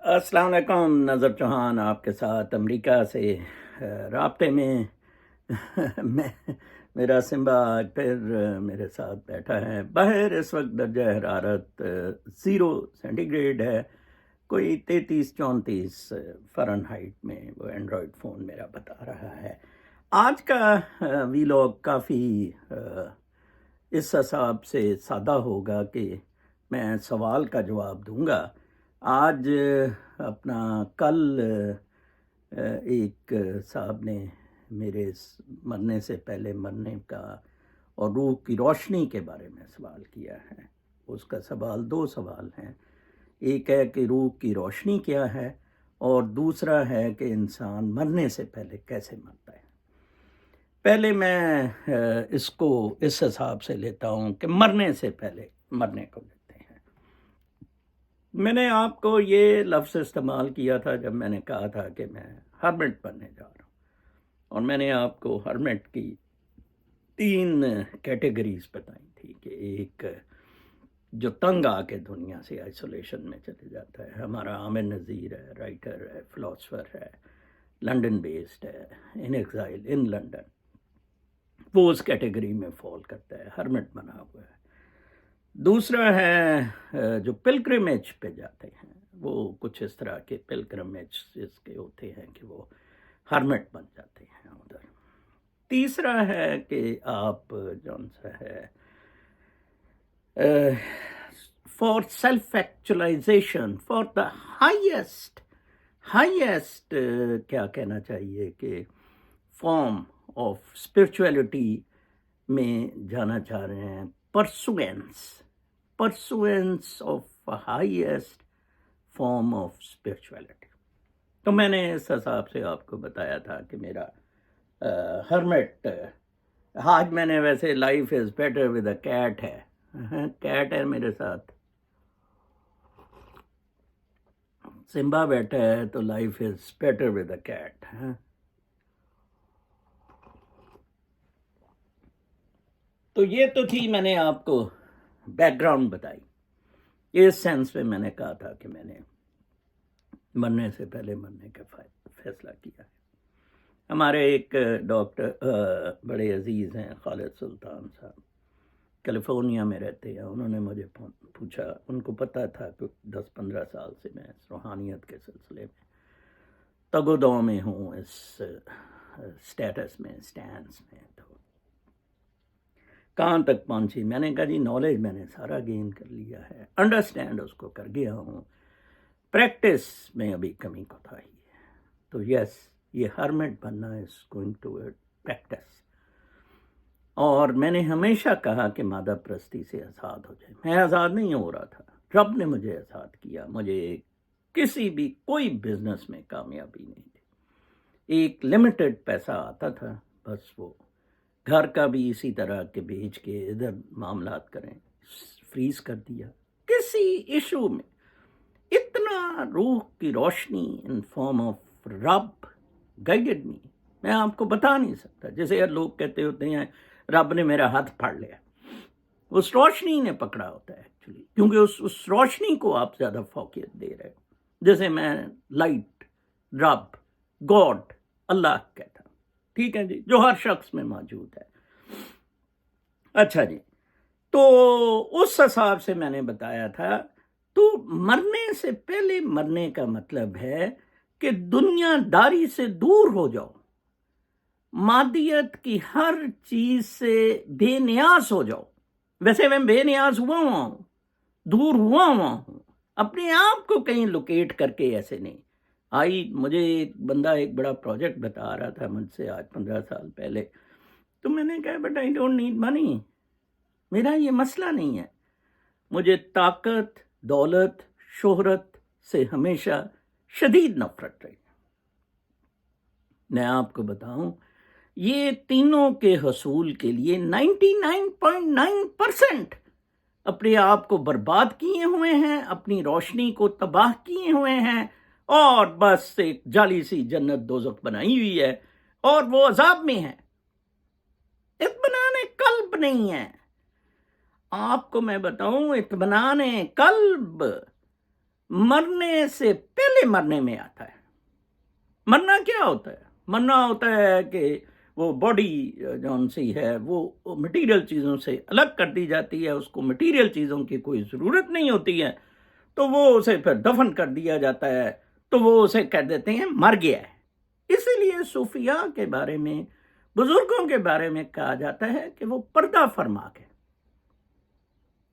السلام علیکم، نظر چوہان آپ کے ساتھ امریکہ سے رابطے میں میں میرا سمبا آج پھر میرے ساتھ بیٹھا ہے۔ باہر اس وقت درجہ حرارت 0 سینٹی گریڈ ہے، کوئی 33-34 فرن ہائٹ میں وہ اینڈرائڈ فون میرا بتا رہا ہے۔ آج کا ویلاگ کافی اس حساب سے سادہ ہوگا کہ میں سوال کا جواب دوں گا۔ آج اپنا کل ایک صاحب نے میرے مرنے سے پہلے مرنے کا اور روح کی روشنی کے بارے میں سوال کیا ہے۔ اس کا سوال 2 سوال ہیں، ایک ہے کہ روح کی روشنی کیا ہے، اور دوسرا ہے کہ انسان مرنے سے پہلے کیسے مرتا ہے۔ پہلے میں اس کو اس حساب سے لیتا ہوں کہ مرنے سے پہلے مرنے کو لیتے ہیں۔ میں نے آپ کو یہ لفظ استعمال کیا تھا جب میں نے کہا تھا کہ میں ہرمٹ بننے جا رہا ہوں، اور میں نے آپ کو ہرمٹ کی 3 کیٹیگریز بتائی تھی کہ ایک جو تنگ آ کے دنیا سے آئسولیشن میں چلے جاتا ہے، ہمارا عامر نذیر ہے، رائٹر ہے، فلاسفر ہے، لنڈن بیسڈ ہے، ان ایگزائل ان لنڈن، وہ اس کیٹیگری میں فال کرتا ہے، ہرمٹ بنا ہوا ہے۔ دوسرا ہے جو پلگرمیج پہ جاتے ہیں، وہ کچھ اس طرح کے پلگرمیج اس کے ہوتے ہیں کہ وہ ہرمٹ بن جاتے ہیں ادھر۔ تیسرا ہے کہ آپ جون سا ہے for self actualisation, for the highest کیا کہنا چاہیے کہ فارم آف اسپرچویلٹی میں جانا چاہ رہے ہیں، pursuance of a highest form of spirituality۔ تو میں نے اس حساب سے آپ کو بتایا تھا کہ میرا ہرمٹ، آج میں نے ویسے life is better with a cat ہے، کیٹ ہے میرے ساتھ، سمبا بیٹھا ہے تو life is better with a cat. تو یہ تو تھی، میں نے آپ کو بیک گراؤنڈ بتائی، اس سینس میں نے کہا تھا کہ میں نے مرنے سے پہلے مرنے کا فیصلہ کیا ہے۔ ہمارے ایک ڈاکٹر بڑے عزیز ہیں، خالد سلطان صاحب، کیلیفورنیا میں رہتے ہیں، انہوں نے مجھے پوچھا، ان کو پتہ تھا کہ 10-15 سال سے میں روحانیت کے سلسلے میں تگ و دو میں ہوں، اس سٹیٹس میں، سٹینس میں، تو کہاں تک پہنچی؟ میں نے کہا جی نالج میں نے سارا گین کر لیا ہے، انڈرسٹینڈ اس کو کر گیا ہوں، پریکٹس میں ابھی کمی کوتاہی ہے۔ تو یس، یہ ہرمٹ بننا از گوئنگ ٹوورڈ پریکٹس۔ اور میں نے ہمیشہ کہا کہ مادہ پرستی سے آزاد ہو جائے۔ میں آزاد نہیں ہو رہا تھا، رب نے مجھے آزاد کیا۔ مجھے کسی بھی کوئی بزنس میں کامیابی نہیں تھی، ایک لمیٹڈ پیسہ آتا تھا، بس وہ گھر کا بھی اسی طرح کے بیچ کے ادھر معاملات کریں، فریز کر دیا۔ کسی ایشو میں اتنا روح کی روشنی ان فارم آف رب گائیڈڈ می، میں آپ کو بتا نہیں سکتا۔ جیسے لوگ کہتے ہوتے ہیں رب نے میرا ہاتھ پھاڑ لیا، اس روشنی نے پکڑا ہوتا ہے ایکچولی، کیونکہ اس روشنی کو آپ زیادہ فوقیت دے رہے ہو۔ جیسے میں لائٹ، رب، گاڈ، اللہ کہتا ہوں، ٹھیک ہے جی، جو ہر شخص میں موجود ہے۔ اچھا جی، تو اس حساب سے میں نے بتایا تھا۔ تو مرنے سے پہلے مرنے کا مطلب ہے کہ دنیا داری سے دور ہو جاؤ، مادیت کی ہر چیز سے بے نیاز ہو جاؤ۔ ویسے میں بے نیاز ہوا ہوں، دور ہوا ہوں، اپنے آپ کو کہیں لوکیٹ کر کے ایسے نہیں۔ مجھے ایک بندہ ایک بڑا پروجیکٹ بتا رہا تھا مجھ سے آج 15 سال پہلے، تو میں نے کہا but I don't need money, میرا یہ مسئلہ نہیں ہے۔ مجھے طاقت، دولت، شہرت سے ہمیشہ شدید نفرت رہی۔ میں آپ کو بتاؤں، یہ تینوں کے حصول کے لیے 99.9% اپنے آپ کو برباد کیے ہوئے ہیں، اپنی روشنی کو تباہ کیے ہوئے ہیں، اور بس ایک جعلی سی جنت دوزخ بنائی ہوئی ہے، اور وہ عذاب میں ہے۔ اطمینان قلب نہیں ہے۔ آپ کو میں بتاؤں، اطمینان قلب مرنے سے پہلے مرنے میں آتا ہے۔ مرنا کیا ہوتا ہے؟ مرنا ہوتا ہے کہ وہ باڈی جون سی ہے وہ مٹیریل چیزوں سے الگ کر دی جاتی ہے، اس کو مٹیریل چیزوں کی کوئی ضرورت نہیں ہوتی ہے، تو وہ اسے پھر دفن کر دیا جاتا ہے، تو وہ اسے کہہ دیتے ہیں مر گیا ہے۔ اسی لیے صوفیاء کے بارے میں، بزرگوں کے بارے میں کہا جاتا ہے کہ وہ پردہ فرما کے،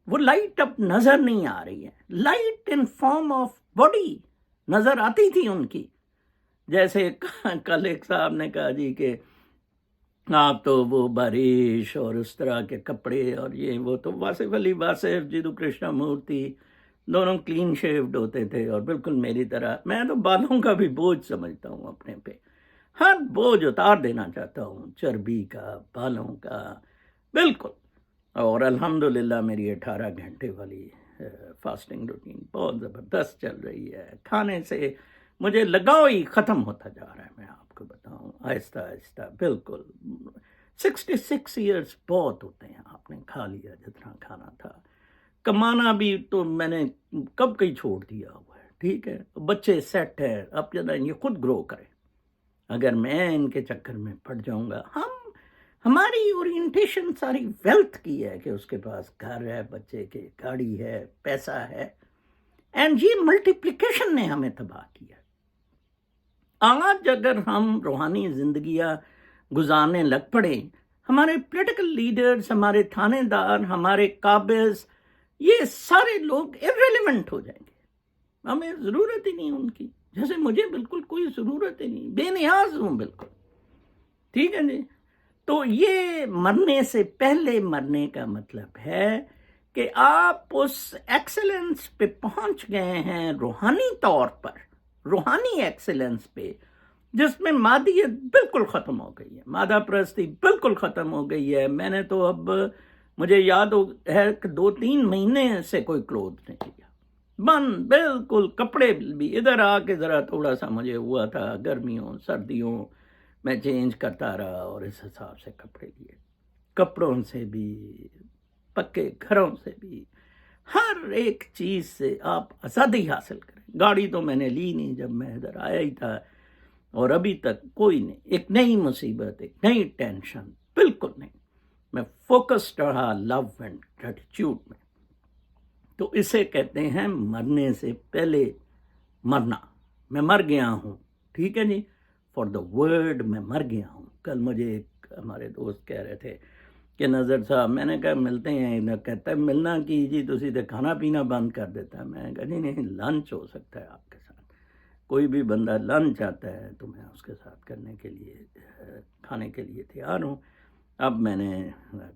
وہ لائٹ اب نظر نہیں آ رہی ہے، light in form of body نظر آتی تھی ان کی۔ جیسے کل ایک صاحب نے کہا جی کہ آپ تو وہ بارش اور اس طرح کے کپڑے اور یہ وہ، تو واصف علی واصف، جیدو کرشنا مورتی دونوں کلین شیوڈ ہوتے تھے اور بالکل میری طرح۔ میں تو بالوں کا بھی بوجھ سمجھتا ہوں اپنے پہ، ہر بوجھ اتار دینا چاہتا ہوں، چربی کا، بالوں کا، بالکل۔ اور الحمدللہ میری 18 گھنٹے والی فاسٹنگ روٹین بہت زبردست چل رہی ہے۔ کھانے سے مجھے لگاؤ ہی ختم ہوتا جا رہا ہے، میں آپ کو بتاؤں، آہستہ آہستہ، بالکل۔ 66 ایئرس بہت ہوتے ہیں، آپ نے کھا لیا جتنا کھانا تھا۔ کمانا بھی تو میں نے کب کہیں چھوڑ دیا ہوا ہے، ٹھیک ہے، بچے سیٹ ہے، اب جب یہ خود گرو کریں۔ اگر میں ان کے چکر میں پڑ جاؤں گا، ہماری اورینٹیشن ساری ویلتھ کی ہے کہ اس کے پاس گھر ہے، بچے کے، گاڑی ہے، پیسہ ہے، اینڈ یہ ملٹیپلیکیشن نے ہمیں تباہ کیا۔ آج اگر ہم روحانی زندگیاں گزارنے لگ پڑے، ہمارے پولیٹیکل لیڈرز، ہمارے تھانے دار، ہمارے قابض، یہ سارے لوگ irrelevant ہو جائیں گے، ہمیں ضرورت ہی نہیں ان کی، جیسے مجھے بالکل کوئی ضرورت ہی نہیں، بے نیاز ہوں بالکل، ٹھیک ہے جی۔ تو یہ مرنے سے پہلے مرنے کا مطلب ہے کہ آپ اس ایکسلنس پہ پہنچ گئے ہیں روحانی طور پر، روحانی ایکسلنس پہ، جس میں مادیت بالکل ختم ہو گئی ہے، مادہ پرستی بالکل ختم ہو گئی ہے۔ میں نے تو اب، مجھے یاد ہے کہ 2-3 مہینے سے کوئی کلوتھ نہیں لیا، بند بالکل۔ کپڑے بھی ادھر آ کے ذرا تھوڑا سا مجھے ہوا تھا، گرمیوں سردیوں میں چینج کرتا رہا اور اس حساب سے کپڑے لیے، کپڑوں سے بھی، پکے گھروں سے بھی، ہر ایک چیز سے آپ آزادی حاصل کریں۔ گاڑی تو میں نے لی نہیں جب میں ادھر آیا ہی تھا، اور ابھی تک کوئی نہیں، ایک نئی مصیبت، ایک نئی ٹینشن، بالکل نہیں۔ میں فوکسڈ رہا لو اینڈ گریٹیٹیوڈ میں۔ تو اسے کہتے ہیں مرنے سے پہلے مرنا۔ میں مر گیا ہوں، ٹھیک ہے جی، فار دا ورڈ میں مر گیا ہوں۔ کل مجھے ایک ہمارے دوست کہہ رہے تھے کہ نظر صاحب، میں نے کہا ملتے ہیں، کہتا ہے ملنا کی جی تسی تے کھانا پینا بند کر دیتا ہے۔ میں نے کہا نہیں، لنچ ہو سکتا ہے آپ کے ساتھ، کوئی بھی بندہ لنچ چاہتا ہے تو میں اس کے ساتھ کرنے کے لیے، کھانے کے لیے تیار ہوں۔ اب میں نے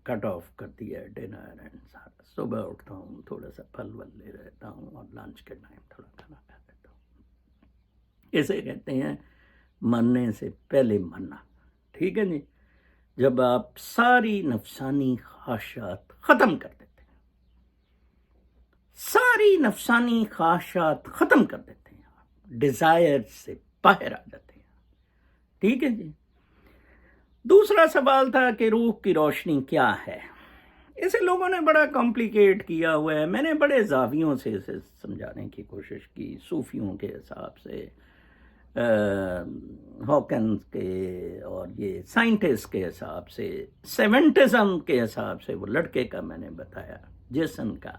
کٹ آف کر دیا ہے ڈنر اینڈ سارا۔ صبح اٹھتا ہوں، تھوڑا سا پھل ول لے رہتا ہوں، اور لنچ کے ٹائم تھوڑا کھانا کھا لیتا ہوں۔ اسے کہتے ہیں مرنے سے پہلے مرنا، ٹھیک ہے جی۔ جب آپ ساری نفسانی خواہشات ختم کر دیتے ہیں، ساری نفسانی خواہشات ختم کر دیتے ہیں، آپ ڈیزائر سے باہر آ جاتے ہیں، ٹھیک ہے جی۔ دوسرا سوال تھا کہ روح کی روشنی کیا ہے؟ اسے لوگوں نے بڑا کمپلیکیٹ کیا ہوا ہے۔ میں نے بڑے زاویوں سے اسے سمجھانے کی کوشش کی، صوفیوں کے حساب سے، ہاکنز کے، اور یہ سائنٹسٹ کے حساب سے، سیونٹزم کے حساب سے، وہ لڑکے کا میں نے بتایا، جیسن کا،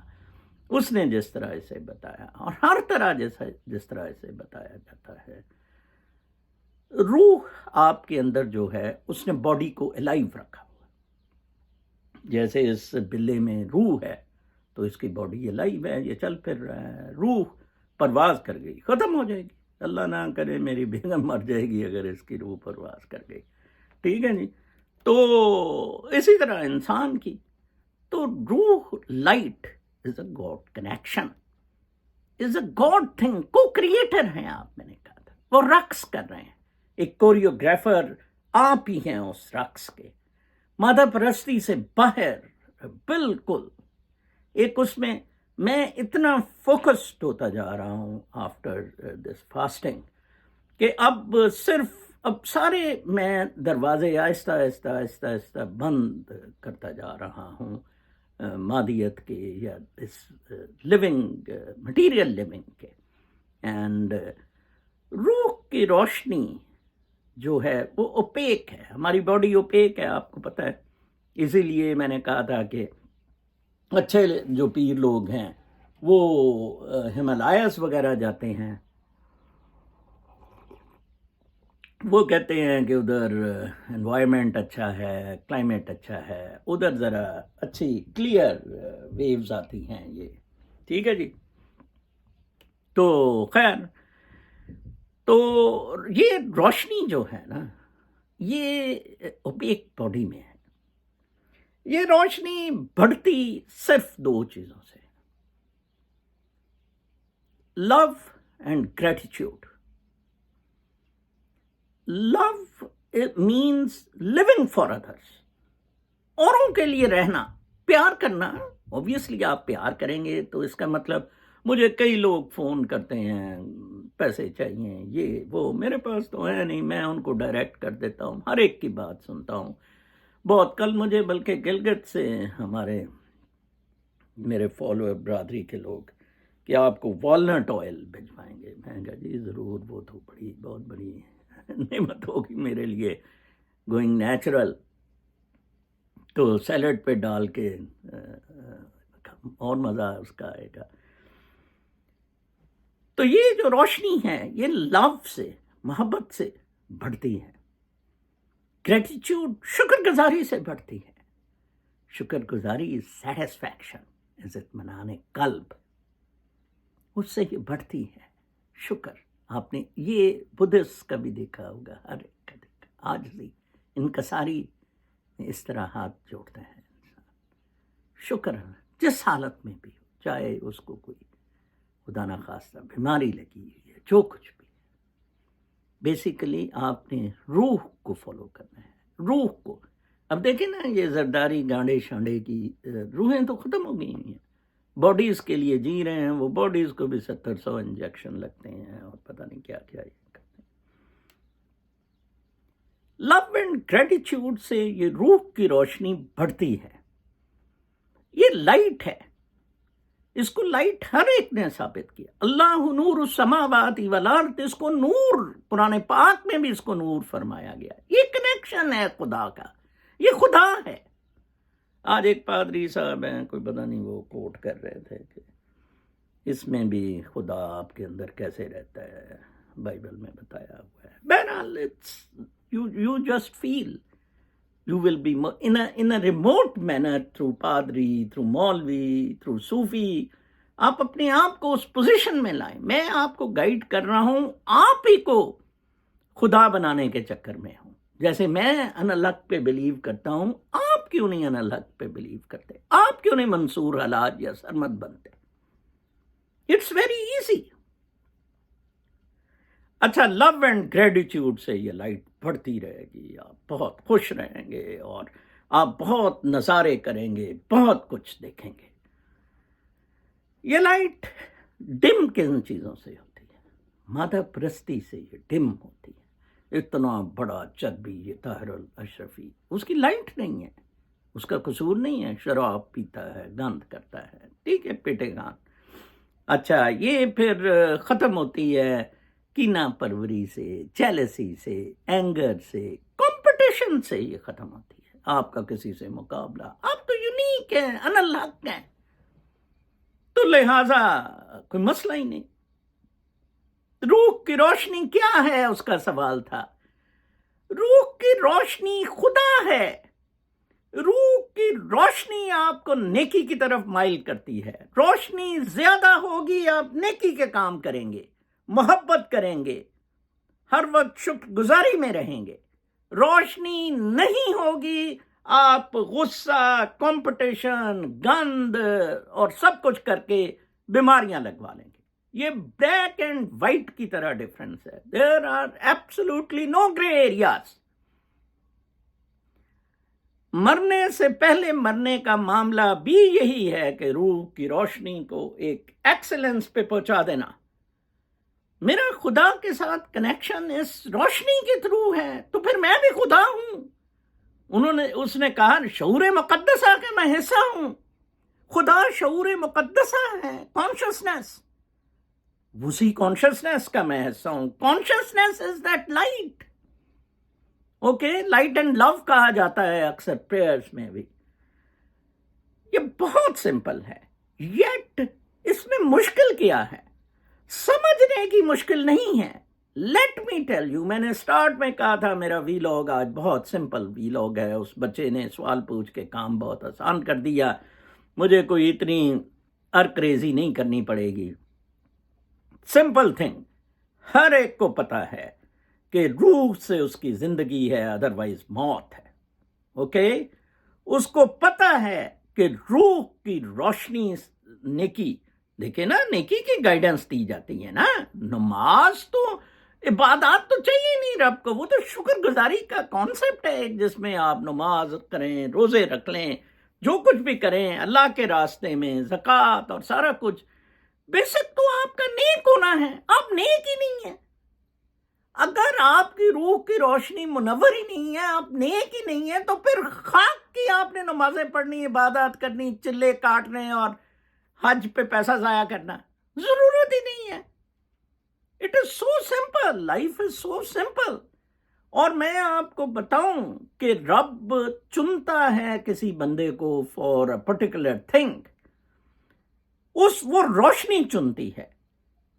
اس نے جس طرح اسے بتایا، اور ہر طرح جس طرح اسے بتایا جاتا ہے۔ روح آپ کے اندر جو ہے، اس نے باڈی کو الائیو رکھا ہوا، جیسے اس بلے میں روح ہے تو اس کی باڈی الائیو ہے، یہ چل پھر رہا ہے۔ روح پرواز کر گئی، ختم ہو جائے گی، اللہ نہ کرے میری بیگم مر جائے گی اگر اس کی روح پرواز کر گئی، ٹھیک ہے جی۔ تو اسی طرح انسان کی، تو روح light is a God connection, is a God thing, کو کریٹر ہیں آپ، میں نے کہا تھا، وہ رقص کر رہے ہیں، ایک کوریوگرافر آپ ہی ہیں اس رقص کے، مادہ پرستی سے باہر، بالکل ایک اس میں اتنا فوکسڈ ہوتا جا رہا ہوں آفٹر دس فاسٹنگ کہ اب سارے میں دروازے آہستہ آہستہ آہستہ آہستہ بند کرتا جا رہا ہوں، مادیت کے یا اس لیونگ مٹیریل لیونگ کے۔ اینڈ روح کی روشنی جو ہے وہ اوپیک ہے، ہماری باڈی اوپیک ہے، آپ کو پتہ ہے. اسی لیے میں نے کہا تھا کہ اچھے جو پیر لوگ ہیں وہ ہمالیاز وغیرہ جاتے ہیں، وہ کہتے ہیں کہ ادھر انوائرمنٹ اچھا ہے، کلائمیٹ اچھا ہے، ادھر ذرا اچھی کلیئر ویوز آتی ہیں. یہ ٹھیک ہے جی. تو خیر، تو یہ روشنی جو ہے نا، یہ اوپیک باڈی میں ہے. یہ روشنی بڑھتی صرف دو چیزوں سے، love and gratitude. Love means living for others, اوروں کے لیے رہنا، پیار کرنا. اوبیسلی آپ پیار کریں گے تو اس کا مطلب، مجھے کئی لوگ فون کرتے ہیں پیسے چاہیے، یہ وہ، میرے پاس تو ہے نہیں، میں ان کو ڈائریکٹ کر دیتا ہوں، ہر ایک کی بات سنتا ہوں. بہت کل مجھے بلکہ گلگت سے میرے فالوور برادری کے لوگ کہ آپ کو والنٹ آئل بھجوائیں گے. میں کہا جی ضرور، وہ تو بہت بڑی نعمت ہوگی میرے لیے، گوئنگ نیچرل. تو سیلڈ پہ ڈال کے اور مزہ اس کا آئے گا. تو یہ جو روشنی ہے یہ لو سے، محبت سے بڑھتی ہے. گریٹیٹیوڈ شکر گزاری سے بڑھتی ہے. شکر گزاری سیٹسفیکشن، اطمینان قلب، اس سے یہ بڑھتی ہے. شکر، آپ نے یہ بدھسٹ کا بھی دیکھا ہوگا، ہر ایک کا دیکھا، عاجزی، انکساری، اس طرح ہاتھ جوڑتے ہیں انسان. شکر جس حالت میں بھی ہو، چاہے اس کو کوئی خدا نخواستہ بیماری لگی ہوئی ہے، جو کچھ بھی ہے، بیسیکلی آپ نے روح کو فالو کرنا ہے. روح کو اب دیکھیں نا، یہ زرداری گانڈے شانڈے کی روحیں تو ختم ہو گئی ہیں. باڈیز کے لیے جی رہے ہیں، وہ باڈیز کو بھی 70-100 انجیکشن لگتے ہیں اور پتہ نہیں کیا کیا یہ کرتے ہیں. لو اینڈ گریٹیٹیوڈ سے یہ روح کی روشنی بڑھتی ہے. یہ لائٹ ہے، اس کو لائٹ ہر ایک نے ثابت کیا. اللہ نور السماوات والارض، اس کو نور، قرآن پاک میں بھی اس کو نور فرمایا گیا. یہ کنیکشن ہے خدا کا، یہ خدا ہے. آج ایک پادری صاحب ہیں، کوئی پتہ نہیں، وہ کوٹ کر رہے تھے کہ اس میں بھی خدا آپ کے اندر کیسے رہتا ہے، بائبل میں بتایا ہوا ہے. بہرحال you just feel you will be in a remote manner through padri, through maulvi, through sufi. آپ اپنے آپ کو اس پوزیشن میں لائیں. میں آپ کو گائیڈ کر رہا ہوں، آپ ہی کو خدا بنانے کے چکر میں ہوں. جیسے میں ان اللہ پہ بلیو کرتا ہوں، آپ کیوں نہیں ان اللہ پہ بلیو کرتے؟ آپ کیوں نہیں منصور حلاج یا سرمد بنتے؟ It's very easy. اچھا، لو اینڈ گریٹیٹیوڈ سے یہ لائٹ بڑھتی رہے گی. آپ بہت خوش رہیں گے اور آپ بہت نظارے کریں گے، بہت کچھ دیکھیں گے. یہ لائٹ ڈم کن چیزوں سے ہوتی ہے؟ مادہ پرستی سے یہ ڈم ہوتی ہے. اتنا بڑا چربی، یہ طاہر الاشرفی، اس کی لائٹ نہیں ہے، اس کا قصور نہیں ہے. شراب پیتا ہے، گند کرتا ہے، ٹھیک ہے، پیٹے گان. اچھا، یہ پھر ختم ہوتی ہے کینہ پروری سے، جیلسی سے، اینگر سے، کمپٹیشن سے. یہ ختم ہوتی ہے آپ کا کسی سے مقابلہ. آپ تو یونیک ہیں، ان الحق ہیں، تو لہذا کوئی مسئلہ ہی نہیں. روح کی روشنی کیا ہے؟ اس کا سوال تھا. روح کی روشنی خدا ہے. روح کی روشنی آپ کو نیکی کی طرف مائل کرتی ہے. روشنی زیادہ ہوگی، آپ نیکی کے کام کریں گے، محبت کریں گے، ہر وقت شکر گزاری میں رہیں گے. روشنی نہیں ہوگی، آپ غصہ، کمپٹیشن، گند اور سب کچھ کر کے بیماریاں لگوا لیں گے. یہ بلیک اینڈ وائٹ کی طرح ڈفرنس ہے. There are absolutely no grey areas. مرنے سے پہلے مرنے کا معاملہ بھی یہی ہے کہ روح کی روشنی کو ایک ایکسلنس پہ پہنچا دینا. میرا خدا کے ساتھ کنیکشن اس روشنی کے تھرو ہے، تو پھر میں بھی خدا ہوں. اس نے کہا شعور مقدسہ کا میں حصہ ہوں. خدا شعور مقدسہ ہے، کانشسنس. اسی کانشیسنیس کا میں حصہ ہوں. Consciousness is that light. Okay, light and love کہا جاتا ہے اکثر پریئرز میں بھی. یہ بہت سمپل ہے, یٹ اس میں مشکل کیا ہے؟ سمجھنے کی مشکل نہیں ہے. لیٹ می ٹیل یو, میں نے سٹارٹ میں کہا تھا میرا وی لاگ آج بہت سمپل وی لاگ ہے. اس بچے نے سوال پوچھ کے کام بہت آسان کر دیا. مجھے کوئی اتنی ارکریزی نہیں کرنی پڑے گی. سمپل تھنگ, ہر ایک کو پتا ہے کہ روح سے اس کی زندگی ہے, ادروائز موت ہے. اوکے, اس کو پتا ہے کہ روح کی روشنی نیکی, دیکھیں نا, نیکی کی گائیڈنس دی جاتی ہے نا. نماز تو عبادات تو چاہیے نہیں رب کو, وہ تو شکر گزاری کا کانسیپٹ ہے جس میں آپ نماز کریں, روزے رکھ لیں, جو کچھ بھی کریں اللہ کے راستے میں, زکوٰۃ اور سارا کچھ. بیسک تو آپ کا نیک ہونا ہے. آپ نیک ہی نہیں ہیں. اگر آپ کی روح کی روشنی منور ہی نہیں ہے, آپ نیک ہی نہیں ہیں, تو پھر خاک کی آپ نے نمازیں پڑھنی, عبادات کرنی, چلے کاٹنے اور حج پہ پیسہ ضائع کرنا ضرورت ہی نہیں ہے. It is so simple, life is so simple. اور میں آپ کو بتاؤں کہ رب چنتا ہے کسی بندے کو فار اے پرٹیکولر تھنگ, وہ روشنی چنتی ہے.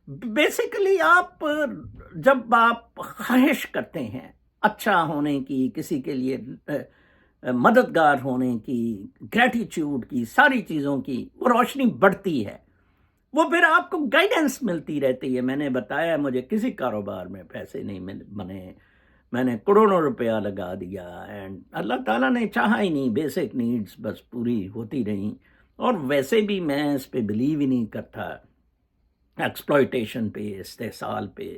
بیسیکلی آپ جب آپ خواہش کرتے ہیں اچھا ہونے کی, کسی کے لیے مددگار ہونے کی, گریٹیچیوڈ کی, ساری چیزوں کی, وہ روشنی بڑھتی ہے. وہ پھر آپ کو گائیڈنس ملتی رہتی ہے. میں نے بتایا مجھے کسی کاروبار میں پیسے نہیں بنے, میں نے کروڑوں روپیہ لگا دیا, اینڈ اللہ تعالیٰ نے چاہا ہی نہیں, بیسک نیڈز بس پوری ہوتی رہیں. اور ویسے بھی میں اس پہ بلیو ہی نہیں کرتا, ایکسپلائٹیشن پہ, استحصال پہ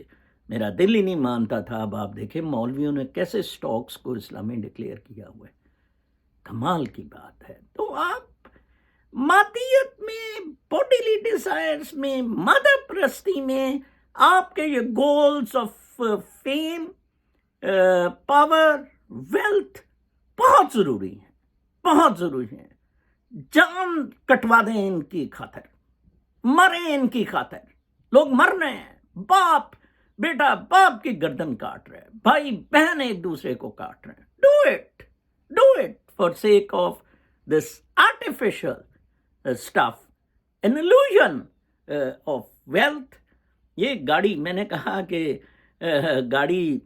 میرا دل ہی نہیں مانتا تھا. اب آپ دیکھیں مولویوں نے کیسے سٹاکس کو اسلامی ڈکلیئر کیا ہوا ہے, کمال کی بات ہے. تو آپ مادیت میں, باڈیلی ڈیزائرز میں, مادہ پرستی میں آپ کے یہ goals of fame, power, wealth بہت ضروری ہیں, بہت ضروری ہیں. جان کٹوا دیں ان کی خاطر, مریں ان کی خاطر. لوگ مر رہے ہیں, باپ بیٹا باپ کی گردن کاٹ رہے ہیں, بھائی بہن ایک دوسرے کو کاٹ رہے ہیں. Do it for sake of this artificial stuff, an illusion of wealth. یہ گاڑی, میں نے کہا کہ گاڑی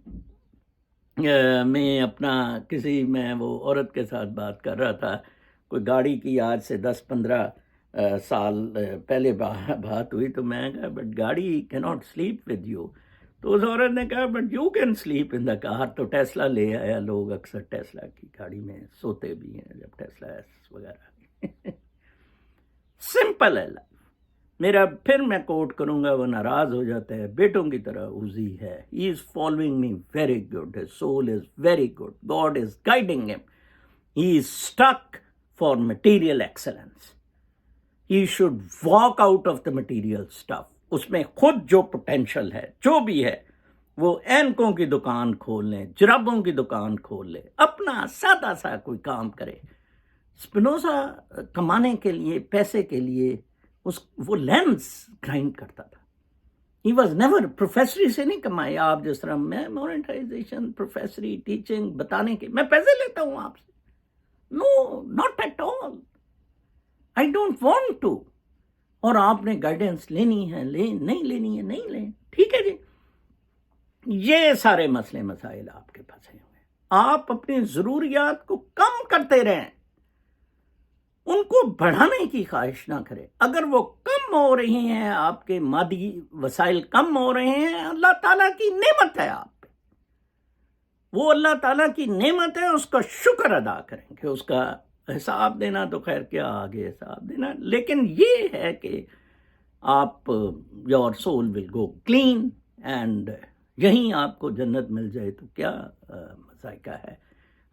میں اپنا کسی, میں وہ عورت کے ساتھ بات کر رہا تھا, کوئی گاڑی کی آج سے 10-15 سال پہلے بات ہوئی, تو میں کہا بٹ گاڑی cannot sleep with you. تو اس عورت نے کہا but you can sleep in the car. تو ٹیسلا لے آیا, لوگ اکثر ٹیسلا کی گاڑی میں سوتے بھی ہیں جب ٹیسلا ایس وغیرہ. سمپل ہے لائف. میرا پھر میں کوٹ کروں گا, وہ ناراض ہو جاتا ہے, بیٹوں کی طرح اوزی ہے. He is following me very good, his soul is very good, God is guiding him. He is stuck for material excellence. He should walk out of the material stuff. اس میں خود جو پوٹینشل ہے, جو بھی ہے, وہ اینکوں کی دکان کھول لیں, جرابوں کی دکان کھول لیں, اپنا سادہ سا کوئی کام کرے. اسپنوزا کمانے کے لیے, پیسے کے لیے وہ لینس گرائنڈ کرتا تھا. ہی واز نیور, پروفیسری سے نہیں کمائے آپ جس طرح میں, مونیٹائزیشن, پروفیسری, ٹیچنگ, بتانے کے, میں پیسے لیتا ہوں آپ سے. No, not at all. I don't want to. اور آپ نے گائیڈنس لینی ہے, نہیں لینی ہے, نہیں لیں, ٹھیک ہے جی. یہ سارے مسئلے مسائل آپ کے پھنسے ہوئے ہیں. آپ اپنی ضروریات کو کم کرتے رہیں, ان کو بڑھانے کی خواہش نہ کریں. اگر وہ کم ہو رہی ہیں, آپ کے مادی وسائل کم ہو رہے ہیں, اللہ تعالیٰ کی نعمت ہے آپ پہ, وہ اللہ تعالیٰ کی نعمت ہے, اس کا شکر ادا کریں. کہ اس کا حساب دینا تو خیر کیا, آگے حساب دینا, لیکن یہ ہے کہ آپ, your soul will go clean, and یہیں آپ کو جنت مل جائے تو کیا مذائقہ ہے.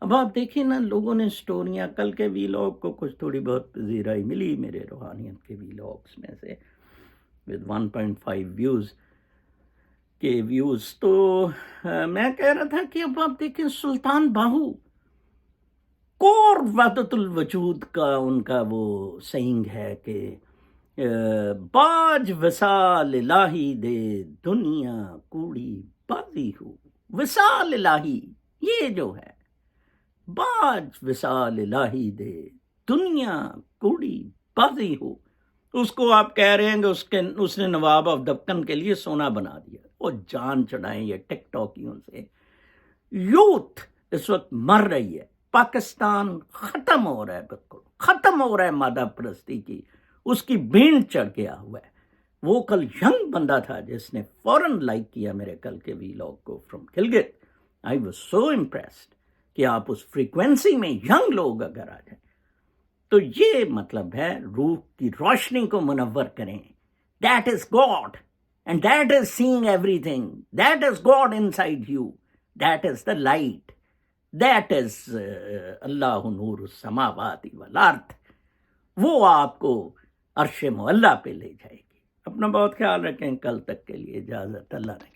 اب آپ دیکھیں نا, لوگوں نے سٹوریاں, کل کے وی لاگ کو کچھ تھوڑی بہت پذیرائی ملی میرے روحانیت کے وی لاگس میں سے, with 1.5 ویوز کے ویوز. تو میں کہہ رہا تھا کہ اب آپ دیکھیں سلطان باہو, کور وحدت الوجود کا ان کا وہ سینگ ہے کہ باج وصال الہی دے دنیا کوڑی بازی ہو. وصال الہی یہ جو ہے، باج وصال الہی دے دنیا کوڑی بازی ہو، اس کو آپ کہہ رہے ہیں کہ اس نے نواب آف دکن کے لیے سونا بنا دیا. وہ جان چڑھائیں یہ ٹک ٹاکیوں سے. یوتھ اس وقت مر رہی ہے. پاکستان ختم ہو رہا ہے، بالکل ختم ہو رہا ہے مادہ پرستی کی. اس کی بینڈ چڑھ گیا ہوا ہے. وہ کل ینگ بندہ تھا جس نے فوراً لائک کیا میرے کل کے ویلاگ کو from Gilgit. I was so impressed کہ آپ اس فریکوینسی میں ینگ لوگ اگر آ جائیں تو یہ مطلب ہے روح کی روشنی کو منور کریں. That is God and that is saying every thing. That is God in side you. That is the light. That is اللہ نور السماوات والارض. وہ آپ کو عرش معلیٰ پہ لے جائے گی. اپنا بہت خیال رکھیں. کل تک کے لیے اجازت. اللہ نے